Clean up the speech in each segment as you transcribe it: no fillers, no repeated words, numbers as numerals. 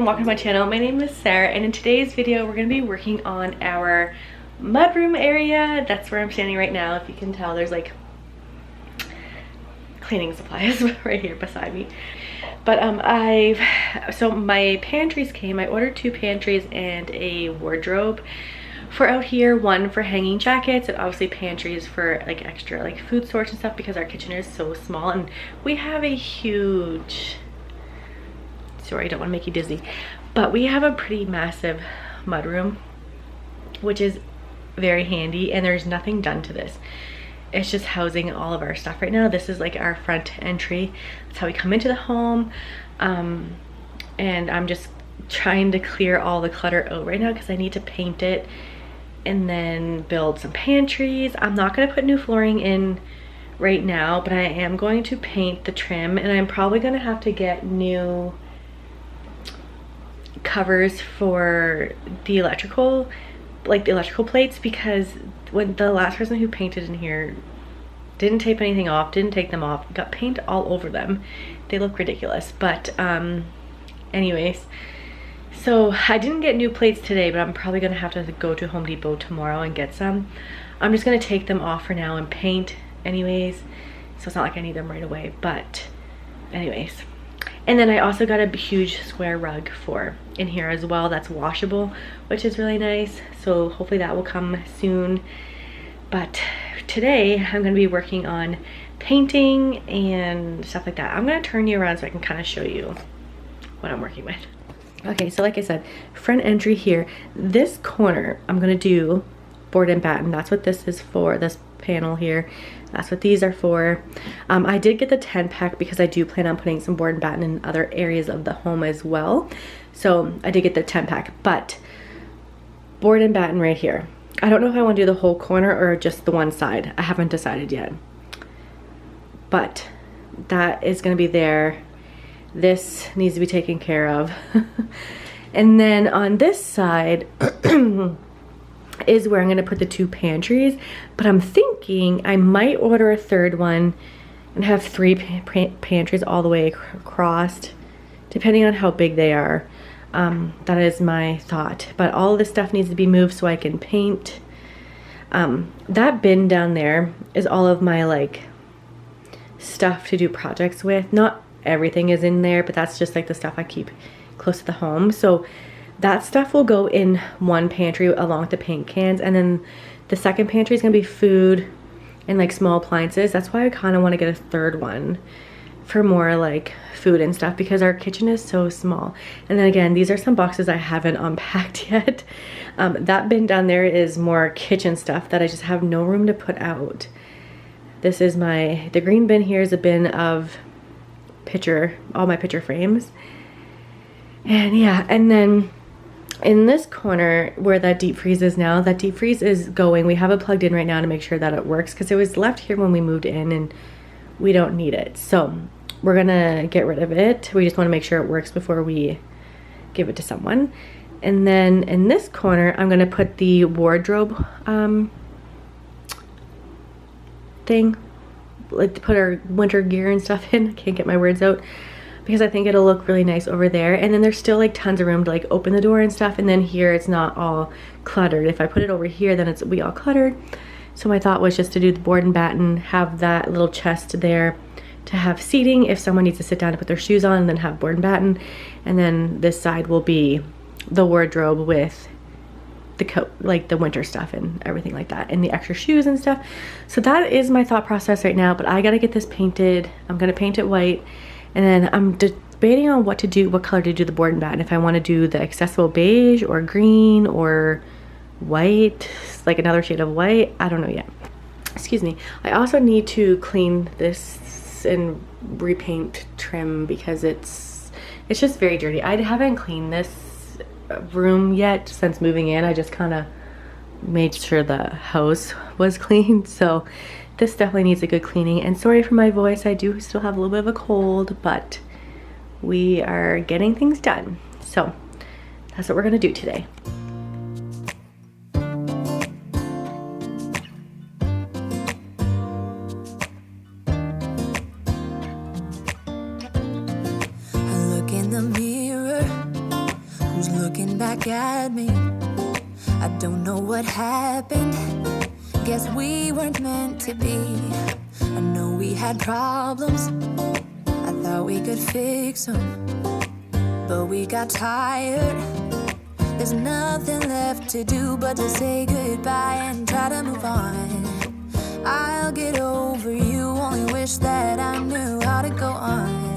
everyone, welcome to my channel. My name is Sarah, and in today's video we're going to be working on our mudroom area. That's where I'm standing right now. If you can tell, there's like cleaning supplies right here beside me. But so my pantries came. I ordered 2 pantries and a wardrobe for out here, one for hanging jackets and obviously pantries for like extra like food storage and stuff, because our kitchen is so small and we have a huge, sorry, I don't want to make you dizzy, but we have a pretty massive mudroom, which is very handy, and there's nothing done to this. It's just housing all of our stuff right now. This is like our front entry. That's how we come into the home. And I'm just trying to clear all the clutter out right now because I need to paint it and then build some pantries. I'm not going to put new flooring in right now, but I am going to paint the trim, and I'm probably going to have to get new covers for the electrical, like the electrical plates, because when the last person who painted in here didn't tape anything off, didn't take them off, got paint all over them. They look ridiculous. But anyways, so I didn't get new plates today, but I'm probably gonna have to go to Home Depot tomorrow and get some. I'm just gonna take them off for now and paint anyways, so it's not like I need them right away. But anyways, and then I also got a huge square rug for in here as well that's washable, which is really nice. So hopefully that will come soon. But today I'm going to be working on painting and stuff like that. I'm going to turn you around so I can kind of show you what I'm working with. Okay, so like I said, front entry here. This corner I'm going to do board and batten. That's what this is for, this panel here. That's what these are for. I did get the 10-pack because I do plan on putting some board and batten in other areas of the home as well. So I did get the 10-pack, but board and batten right here. I don't know if I want to do the whole corner or just the one side. I haven't decided yet. But that is going to be there. This needs to be taken care of. And then on this side is where I'm going to put the 2 pantries, but I'm thinking I might order a 3rd one and have 3 pantries all the way across, depending on how big they are. That is my thought, but all this stuff needs to be moved so I can paint. That bin down there is all of my like stuff to do projects with. Not everything is in there, but that's just like the stuff I keep close to the home. So that stuff will go in one pantry along with the paint cans, and then the second pantry is gonna be food and like small appliances. That's why I kind of want to get a 3rd one for more like food and stuff, because our kitchen is so small. And then again, these are some boxes I haven't unpacked yet. That bin down there is more kitchen stuff that I just have no room to put out. This is the green bin here is a bin of all my picture frames. And yeah, and then in this corner where that deep freeze is now, that deep freeze is going. We have it plugged in right now to make sure that it works, because it was left here when we moved in and we don't need it. So we're gonna get rid of it. We just want to make sure it works before we give it to someone. And then in this corner, I'm gonna put the wardrobe thing, like to put our winter gear and stuff in. I can't get my words out, because I think it'll look really nice over there. And then there's still like tons of room to like open the door and stuff. And then here it's not all cluttered. If I put it over here, then it'll be all cluttered. So my thought was just to do the board and batten, have that little chest there to have seating if someone needs to sit down to put their shoes on, and then have board and batten. And then this side will be the wardrobe with the coat, like the winter stuff and everything like that, and the extra shoes and stuff. So that is my thought process right now, but I gotta get this painted. I'm gonna paint it white, and then I'm debating on what color to do the board and batten. If I want to do the accessible beige or green or white, like another shade of white. I don't know yet. Excuse me. I also need to clean this and repaint trim because it's just very dirty. I haven't cleaned this room yet since moving in. I just kind of made sure the house was clean, so this definitely needs a good cleaning. And sorry for my voice, I do still have a little bit of a cold, but we are getting things done. So that's what we're gonna do today. I look in the mirror Who's looking back at me? I don't know what happened. Guess we weren't meant to be. I know we had problems. I thought we could fix them, but we got tired. There's nothing left to do but to say goodbye and try to move on. I'll get over you, only wish that I knew how to go on.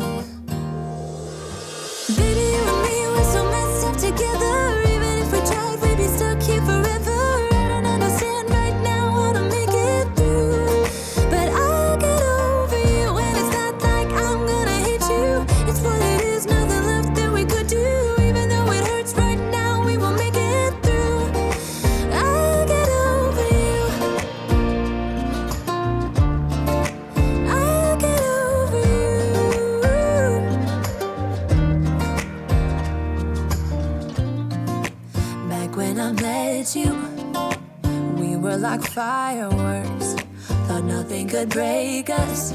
Baby, you and me, we're so messed up together. Even if we tried, we'd be stuck here forever. I don't understand right now how to make it through, but I'll get over you, and it's not like I'm gonna hate you. It's what it is, nothing left that we could do. Even though it hurts right now, we will make it through. I'll get over you. I'll get over you. Back when I met you, we were like fireworks. Thought nothing could break us,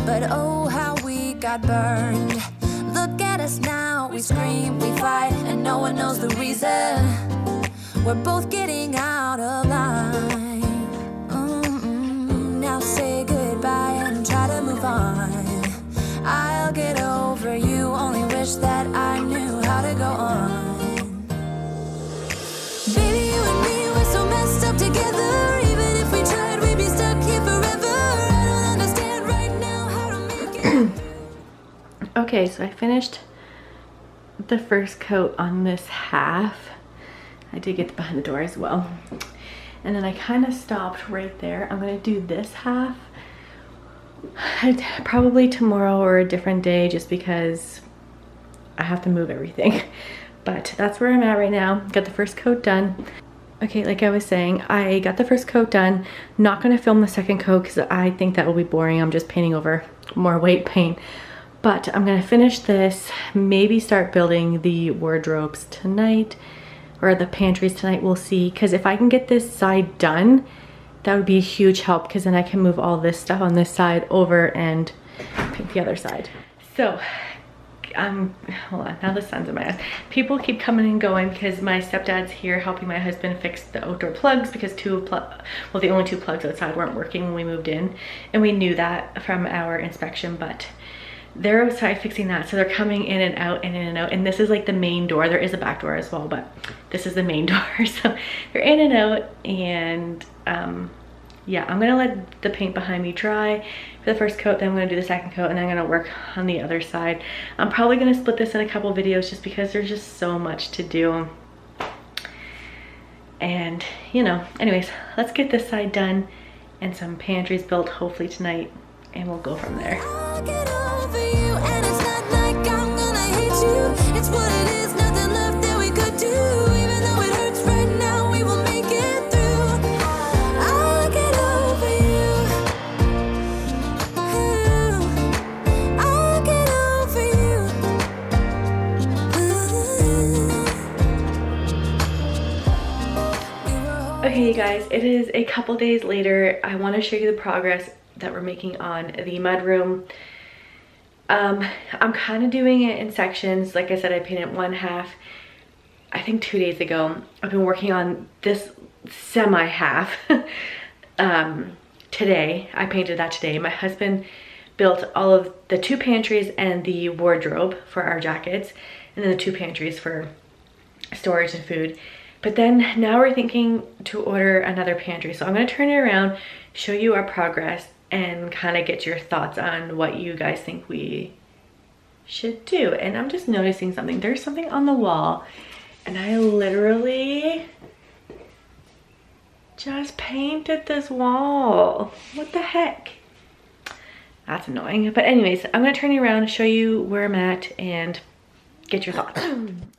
but oh how we got burned. Look at us now, we scream, we fight, and no one knows the reason. We're both getting out of line. Now say goodbye and try to move on. I'll get over you, only wish that I knew how to go on. Baby, you and me, we're so messed up together. Even if we tried, we'd be stuck here forever. I don't understand right now how to make it. Okay, so I finished the first coat on this half. I did get behind the door as well. And then I kind of stopped right there. I'm gonna do this half probably tomorrow or a different day, just because I have to move everything. But that's where I'm at right now. Got the first coat done. Okay, like I was saying, I got the first coat done. Not gonna film the second coat because I think that will be boring. I'm just painting over more white paint. But I'm gonna finish this, maybe start building the wardrobes tonight, or the pantries tonight, we'll see. Because if I can get this side done, that would be a huge help, because then I can move all this stuff on this side over and paint the other side. So, hold on, now the sun's in my eyes. People keep coming and going because my stepdad's here helping my husband fix the outdoor plugs, because the only two plugs outside weren't working when we moved in. And we knew that from our inspection, but they're outside fixing that, so they're coming in and out and in and out. And this is like the main door. There is a back door as well, but this is the main door. So they're in and out, and yeah, I'm gonna let the paint behind me dry for the first coat, then I'm gonna do the second coat, and then I'm gonna work on the other side. I'm probably gonna split this in a couple videos just because there's just so much to do. And you know, anyways, let's get this side done and some pantries built hopefully tonight, and we'll go from there. It's what it is, nothing left that we could do. Even though it hurts right now, we will make it through. I'll get over you. I'll get over you. Okay, you guys, it is a couple days later. I want to show you the progress that we're making on the mudroom. I'm kind of doing it in sections. Like I said, I painted one half, I think 2 days ago. I've been working on this semi half today. I painted that today. My husband built all of the two pantries and the wardrobe for our jackets, and then the two pantries for storage and food. But then now we're thinking to order another pantry. So I'm going to turn it around, show you our progress, and kind of get your thoughts on what you guys think we should do. And I'm just noticing something. There's something on the wall, and I literally just painted this wall. What the heck? That's annoying. But anyways, I'm gonna turn you around, show you where I'm at, and get your thoughts.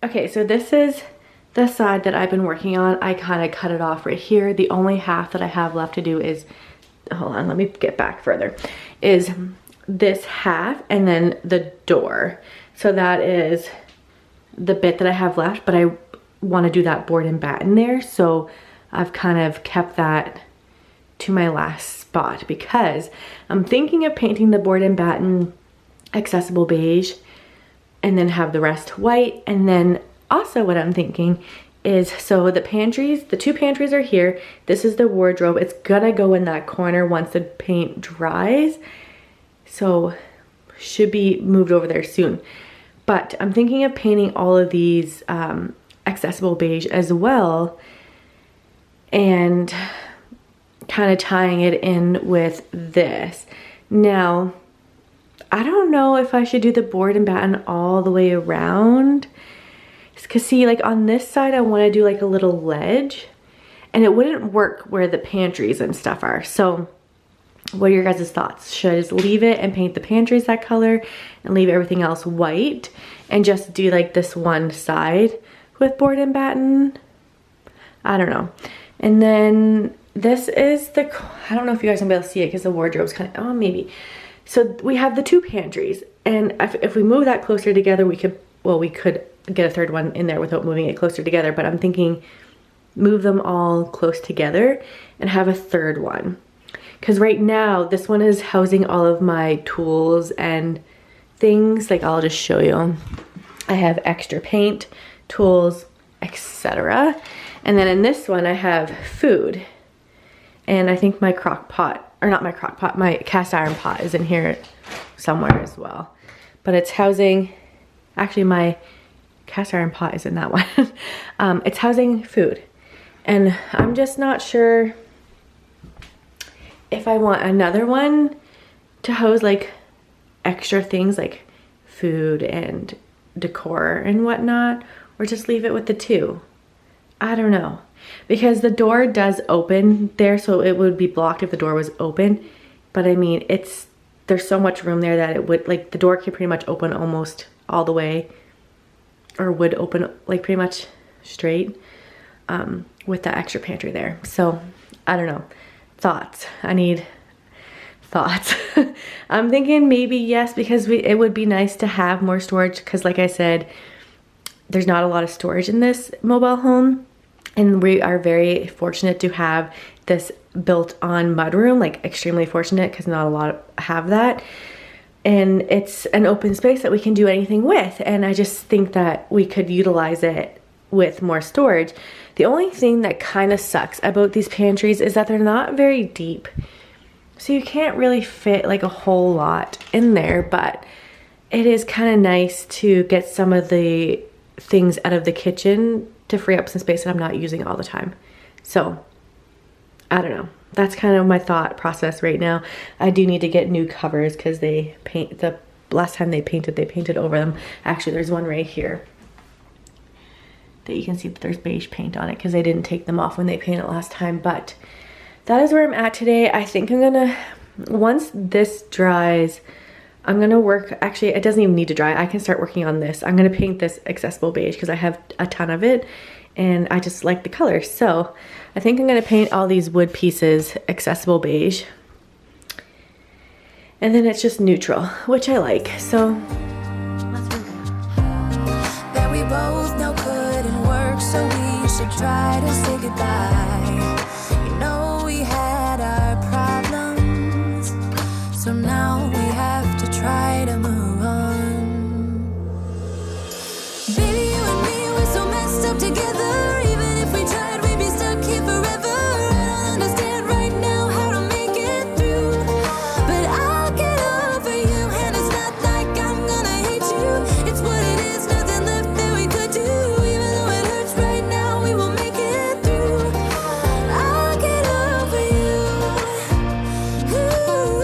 Okay, so this is the side that I've been working on. I kind of cut it off right here. The only half that I have left to do is, hold on, let me get back further, is this half and then the door. So that is the bit that I have left, but I want to do that board and batten there. So I've kind of kept that to my last spot, because I'm thinking of painting the board and batten accessible beige and then have the rest white, and then also what I'm thinking is, so the pantries, the two pantries are here. This is the wardrobe. It's gonna go in that corner once the paint dries. So should be moved over there soon. But I'm thinking of painting all of these accessible beige as well, and kind of tying it in with this. Now, I don't know if I should do the board and batten all the way around. Because see, like on this side, I want to do like a little ledge, and it wouldn't work where the pantries and stuff are. So what are your guys' thoughts? Should I just leave it and paint the pantries that color and leave everything else white and just do like this one side with board and batten? I don't know. And then this is the, I don't know if you guys are gonna be able to see it because the wardrobe's kind of, oh maybe. So we have the two pantries, and if we move that closer together, we could, well, we could get a third one in there without moving it closer together, but I'm thinking move them all close together and have a third one. Because right now, this one is housing all of my tools and things. Like, I'll just show you. I have extra paint, tools, etc. And then in this one, I have food. And I think my crock pot, or not my crock pot, my cast iron pot is in here somewhere as well. But it's housing, actually my cast iron pot is in that one. It's housing food. And I'm just not sure if I want another one to house like extra things like food and decor and whatnot, or just leave it with the two. I don't know. Because the door does open there, so it would be blocked if the door was open. But I mean, there's so much room there that it would, like, the door can pretty much open almost all the way, or would open like pretty much straight, with that extra pantry there. So I don't know. Thoughts. I need thoughts. I'm thinking maybe yes, because it would be nice to have more storage, because like I said, there's not a lot of storage in this mobile home. And we are very fortunate to have this built-on mudroom, like extremely fortunate, because not a lot have that. And it's an open space that we can do anything with. And I just think that we could utilize it with more storage. The only thing that kind of sucks about these pantries is that they're not very deep. So you can't really fit like a whole lot in there, but it is kind of nice to get some of the things out of the kitchen to free up some space that I'm not using all the time. So I don't know. That's kind of my thought process right now. I do need to get new covers because they paint, the last time they painted over them. Actually, there's one right here that you can see that there's beige paint on it because they didn't take them off when they painted last time. But that is where I'm at today. I think I'm gonna, once this dries, I'm gonna work, actually it doesn't even need to dry. I can start working on this. I'm gonna paint this accessible beige because I have a ton of it and I just like the color. So I think I'm gonna paint all these wood pieces accessible beige. And then it's just neutral, which I like. So let's move on. That we both know couldn't work, so we should try to say goodbye. You know we had our problems, so now we have to try to move on. Baby, you and me, we're so messed up together. Even if we tried, we'd be stuck here forever. I don't understand right now how to make it through, but I'll get over you, and it's not like I'm gonna hate you. It's what it is, nothing left that we could do. Even though it hurts right now, we will make it through. I'll get over you. Ooh,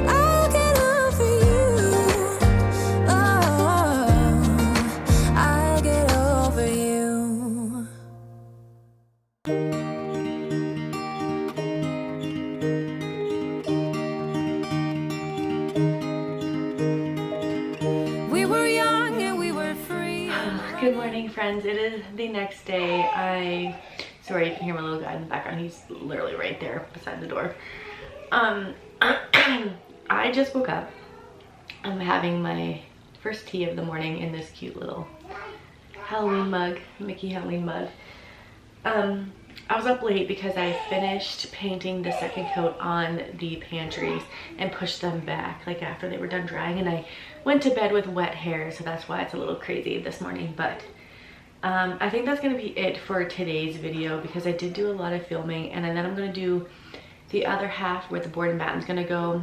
I'll get over you. Oh, I'll get over you. We were young and we were free. Good morning, friends. It is the next day. Sorry, you can hear my little guy in the background. He's literally right there beside the door. I just woke up. I'm having my first tea of the morning in this cute little Halloween mug, Mickey Halloween mug. I was up late because I finished painting the second coat on the pantries and pushed them back like after they were done drying, and I went to bed with wet hair, so that's why it's a little crazy this morning. But I think that's gonna be it for today's video because I did do a lot of filming, and then I'm gonna do the other half where the board and batten's gonna go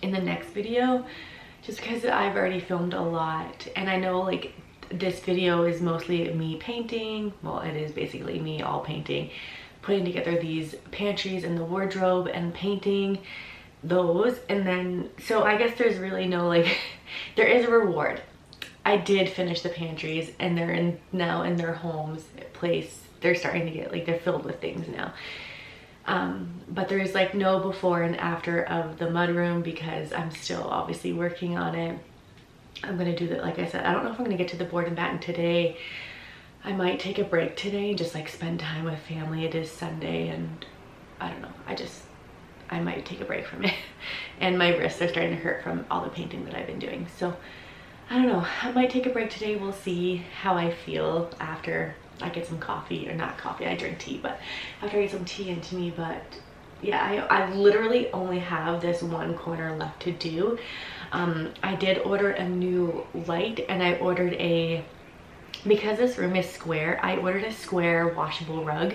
in the next video, just because I've already filmed a lot. And I know like this video is mostly me painting. Well, it is basically me all painting, putting together these pantries and the wardrobe and painting those. And then, so I guess there's really no like, there is a reward. I did finish the pantries and they're now in their homes place. They're starting to get like, they're filled with things now. But there's like no before and after of the mudroom because I'm still obviously working on it. I'm gonna do that, like I said, I don't know if I'm gonna get to the board and batten today. I might take a break today and just like spend time with family. It is Sunday and I don't know, I might take a break from it. And my wrists are starting to hurt from all the painting that I've been doing. So I don't know, I might take a break today. We'll see how I feel after I get some coffee, or not coffee, I drink tea, but after I get some tea into me. But yeah, I literally only have this one corner left to do. I did order a new light, and I ordered because this room is square, I ordered a square washable rug,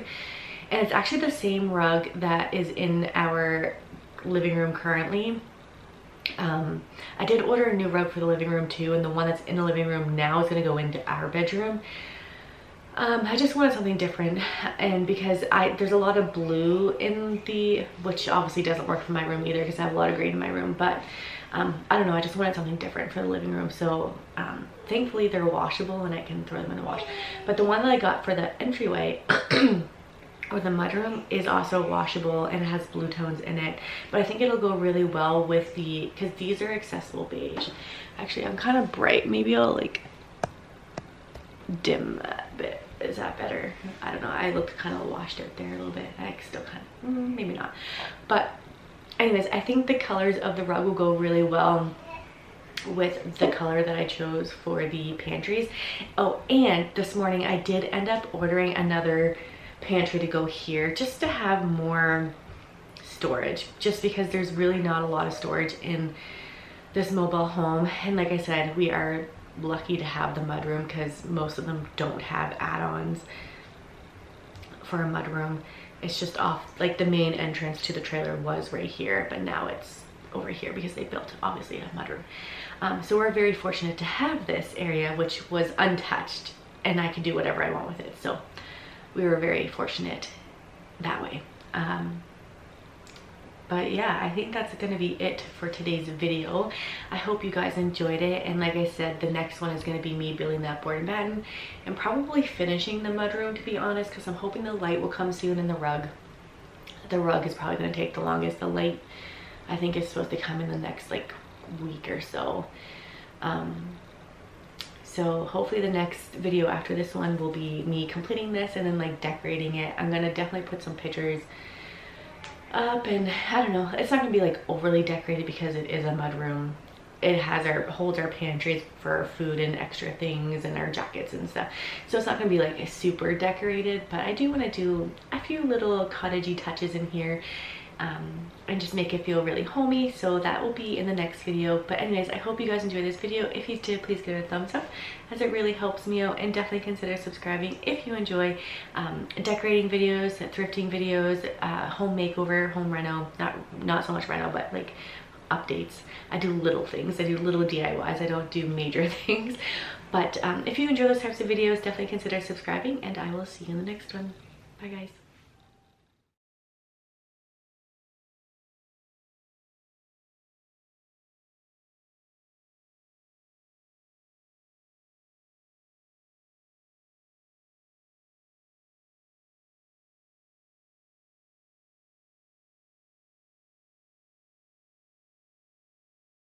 and it's actually the same rug that is in our living room currently. I did order a new rug for the living room too, and the one that's in the living room now is going to go into our bedroom. I just wanted something different, and because there's a lot of blue in which obviously doesn't work for my room either because I have a lot of green in my room, but I don't know, I just wanted something different for the living room. So thankfully they're washable and I can throw them in the wash. But the one that I got for the entryway or the mudroom is also washable and it has blue tones in it, but I think it'll go really well with because these are accessible beige. Actually, I'm kind of bright, maybe I'll like dim that bit. Is that better? I don't know, I looked kind of washed out there a little bit. I still kind of maybe not, but anyways, I think the colors of the rug will go really well with the color that I chose for the pantries. Oh, and this morning I did end up ordering another pantry to go here just to have more storage, just because there's really not a lot of storage in this mobile home. And like I said, we are lucky to have the mudroom because most of them don't have add-ons for a mudroom. It's just off, like the main entrance to the trailer was right here, but now it's over here because they built obviously a mudroom. So we're very fortunate to have this area, which was untouched, and I can do whatever I want with it. So we were very fortunate that way. But yeah, I think that's gonna be it for today's video. I hope you guys enjoyed it, and like I said, the next one is gonna be me building that board and batten and probably finishing the mudroom, to be honest, because I'm hoping the light will come soon, and the rug is probably gonna take the longest. The light I think is supposed to come in the next like week or so. So hopefully the next video after this one will be me completing this and then like decorating it. I'm gonna definitely put some pictures up, and I don't know, it's not gonna be like overly decorated because it is a mudroom. It holds our pantries for food and extra things and our jackets and stuff, so it's not gonna be like a super decorated, but I do want to do a few little cottagey touches in here and just make it feel really homey. So that will be in the next video. But anyways, I hope you guys enjoyed this video. If you did, please give it a thumbs up, as it really helps me out, and definitely consider subscribing if you enjoy decorating videos, thrifting videos, home makeover, home reno, not so much reno, but like updates. I do little things, I do little DIYs, I don't do major things. But if you enjoy those types of videos, definitely consider subscribing, and I will see you in the next one. Bye guys.